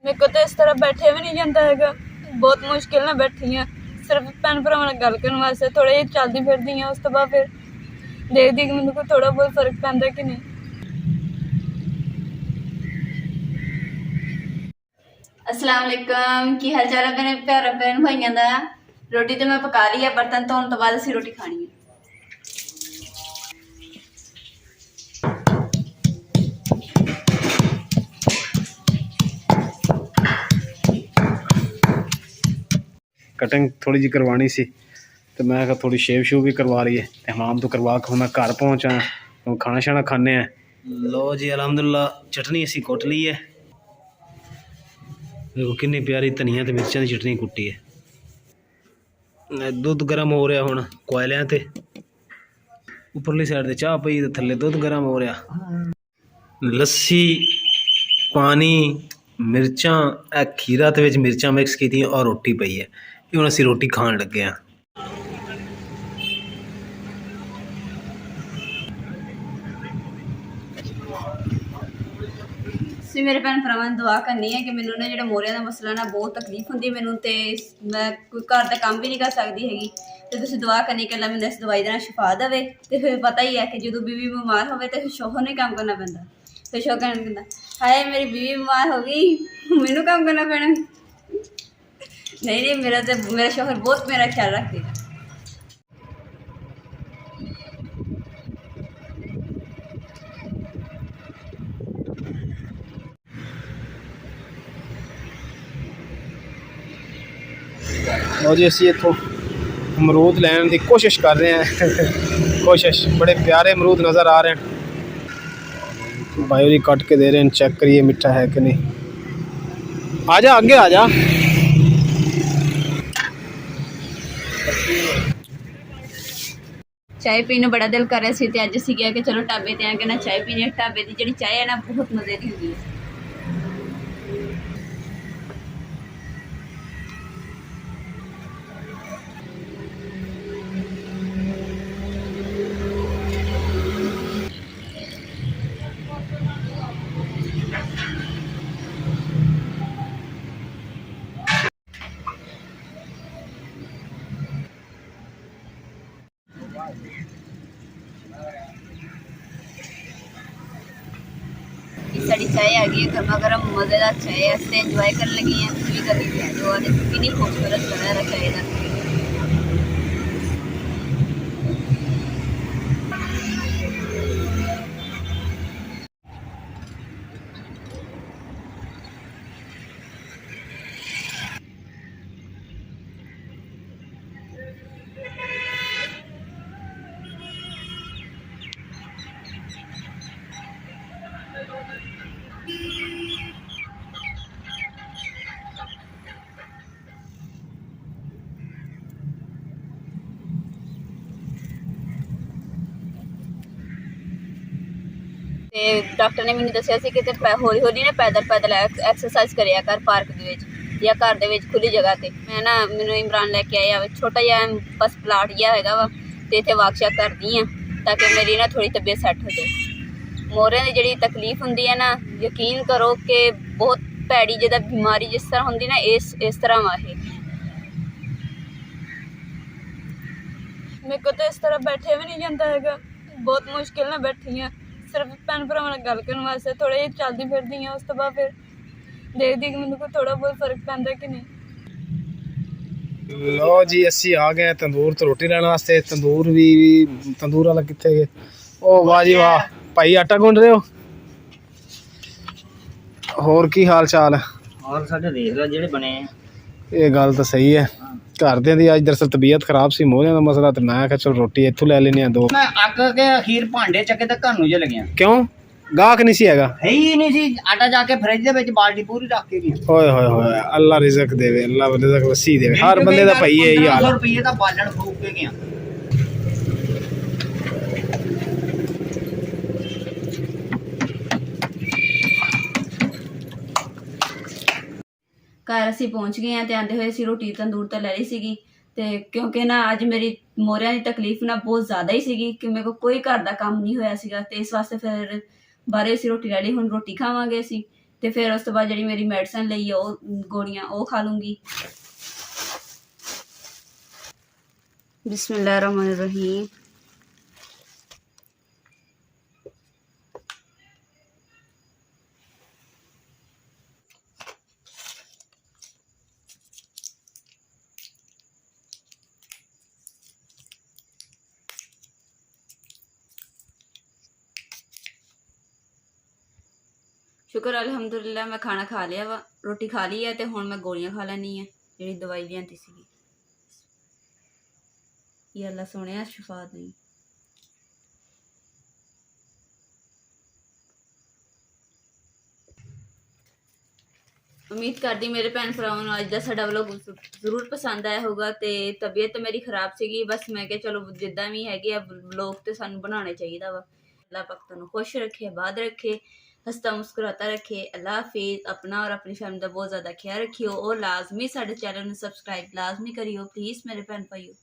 मेरे को तो इस तरह बैठे भी नहीं जाता है, बहुत मुश्किल ना बैठी हाँ। सिर्फ भैन भरावां नाल गल करन वास्ते थोड़ा जिहा चलदी फिरदी हाँ। उस तो बाद फिर देखदी कि मैनूं कोई थोड़ा बहुत फर्क पैंदा कि नहीं। अस्सलाम वालेकुम, की हाल चाल है मेरे प्यारे भैन भाइयों का। रोटी तो मैं पका ली है, बर्तन धोने तो बाद असीं रोटी खानी है। कटिंग थोड़ी जी करवानी सी तो मैं कहा थोड़ी शेव शूव भी करवा रही है तो हमाम तो करवा के मैं घर पहुँचा तो खाना शाना खाने हैं। लो जी अलहमदुल्ला चटनी असी कुट ली है। देखो कितनी प्यारी धनिया तो मिर्चां की चटनी कुटी है। दुध गर्म हो रहा हुण कोयलियां ते उपरली साइड ते चाह पई ते थल्ले दुध गर्म हो रहा। लस्सी पानी मिर्चां खीरा ते विच मिर्चां मिक्स की और रोटी पई है। ये हुण असीं रोटी खाण लगे हाँ। ਤੁਸੀਂ मेरे भैन भरावां ਨੂੰ दुआ करनी है कि मैनूं ना जिहड़ा मोरियां दा मसला ना बहुत तकलीफ हुंदी मैनूं ते मैं कोई घर दा काम भी नहीं कर सकदी हैगी ते तुसीं दुआ करनी कि अल्लाह मैनूं इस दवाई दे नाल शिफा देवे। ते फिर पता ही है कि जदों बीवी बीमार होवे ते फिर शौहर ने काम करना पैंदा। फिर शौहर कहंदा हाय मेरी बीवी बीमार हो गई मैनूं काम करना पैना। नहीं मेरा शौहर बहुत मेरा ख्याल रखते हैं। लो जी असी इतों अमरूद लैन की कोशिश कर रहे हैं। कोशिश बड़े प्यारे अमरूद नज़र आ रहे हैं। भाई जी कट के दे रहे हैं, चेक करिए मीठा है कि नहीं। आजा आगे आजा। चाय पीने बड़ा दिल कर रहा सी ते अज असीं गए कि चलो ढाबे ते आके ना चाय पीने। ढाबे की जिहड़ी चाय है ना बहुत मज़े की होंदी है। साड़ी चाय आ गई है गर्मा गर्म मज़ेदार चाय है। इंजॉय कर लगी हैं भी कभी जो और कितनी खूबसूरत कलर है चाय का। ਤੇ ਡਾਕਟਰ ਨੇ ਮੈਨੂੰ ਦੱਸਿਆ ਸੀ ਕਿ ਤੇ ਹੌਲੀ ਹੌਲੀ ਨਾ ਪੈਦਲ ਐਕਸਰਸਾਈਜ਼ ਕਰਿਆ ਕਰ ਪਾਰਕ ਦੇ ਵਿੱਚ ਜਾਂ ਘਰ ਦੇ ਵਿੱਚ ਖੁੱਲੀ ਜਗ੍ਹਾ ਤੇ। ਮੈਂ ਨਾ ਮੈਨੂੰ ਇਮਰਾਨ ਲੈ ਕੇ ਆਇਆ ਛੋਟਾ ਜਿਹਾ ਬਸ ਪਲਾਟ ਜਿਹਾ ਹੈਗਾ ਵਾ ਤੇ ਇੱਥੇ ਵਾਕ ਕਰਦੀ ਹਾਂ ਤਾਂ ਕਿ ਮੇਰੀ ਨਾ ਥੋੜੀ ਤਬੀਅਤ ਸੈੱਟ ਹੋ ਜਾਏ। ਮੋਰਿਆਂ ਦੀ ਜਿਹੜੀ ਤਕਲੀਫ ਹੁੰਦੀ ਹੈ ਨਾ ਯਕੀਨ ਕਰੋ ਕਿ ਬਹੁਤ ਭੈੜੀ ਜਿਹਦਾ ਬਿਮਾਰੀ ਜਿਸ ਤਰ੍ਹਾਂ ਹੁੰਦੀ ਨਾ ਇਸ ਤਰ੍ਹਾਂ ਵਾ ਇਹ। मेरे को तो इस तरह बैठे भी नहीं जाता है, बहुत मुश्किल ना बैठी हाँ। सिर्फ भैन भरावां नाल गल करन वास्ते थोड़ा जिहा चलदी फिरदी हाँ। उस तो बाद फिर देखदी कि मैनूं कोई थोड़ा बहुत फर्क पैंदा कि नहीं। लो जी असी आ गए तंदूर तो रोटी लैन वास्ते। तंदूर वाला कित्थे गए? ओ वाह जी वाह भाई आटा गुंड रहे हो? होर की हाल चाल है? और साडे देख लो जेड़े बने ये गल तो सही है। घरदियां दी अज दरअसल तबीयत खराब सी मोरियां दा मसला ते मैं कहा चल रोटी इत्थों ले लेने दो। मैं अग के अखीर भांडे चके ते घर नूं जे लग्या क्यों गाहक नहीं सी हैगा? है ही नहीं सी। आटा जाके फ्रिज दे विच बाल्टी पूरी रख के गया। ओए होए होए अल्लाह रिज़क देवे, अल्लाह रिज़क वसी देवे। हर बंदे दा भाई यही हाल है। 1500 रुपये दा बालन फूक के गया। घर असीं पहुँच गए हैं तो आंदे हुए असीं रोटी तंदूर तो ले ली सीगी ते क्योंकि ना अज मेरी मोरियां की तकलीफ ना बहुत ज़्यादा ही सीगी कि मेरे को कोई घर का काम नहीं होया सीगा ते इस वास्ते फिर बाहर असीं रोटी ले ली। हुण रोटी खावांगे असीं ਤੇ ਫਿਰ ਉਸ ਤੋਂ ਬਾਅਦ ਜਿਹੜੀ ਮੇਰੀ ਮੈਡੀਸਨ ਲਈ ਆ ਉਹ ਗੋਲੀਆਂ ਉਹ ਖਾ ਲੂੰਗੀ। ਬਿਸਮਿल्लाहिर्रहमानिर्रहीम। शुक्र अलहमदुलिल्लाह मैं खाना खा लिया वा, रोटी खा ली है तो हुण मैं गोलियां खा लैनी है जी दवाई लियांती सी। ये अल्लाह सोने शिफा देई। उम्मीद करदी मेरे भैन भरावां नूं अज दा साडा व्लॉग जरूर पसंद आया होगा। तो तबीयत मेरी खराब सीगी, बस मैं क्या चलो जिद्दां भी हैगे व्लॉग तो सानूं बनाने चाहिए वा। अल्लाह पाक तुहानूं खुश रखे, आबाद रखे, हंसता मुस्कुराता रखे। अल्लाह हाफिज़। अपना और अपनी फैमिली का बहुत ज़्यादा ख्याल रखियो और लाजमी साडे चैनल में सबसक्राइब लाजमी करियो प्लीज़ मेरे भैन भाइयों।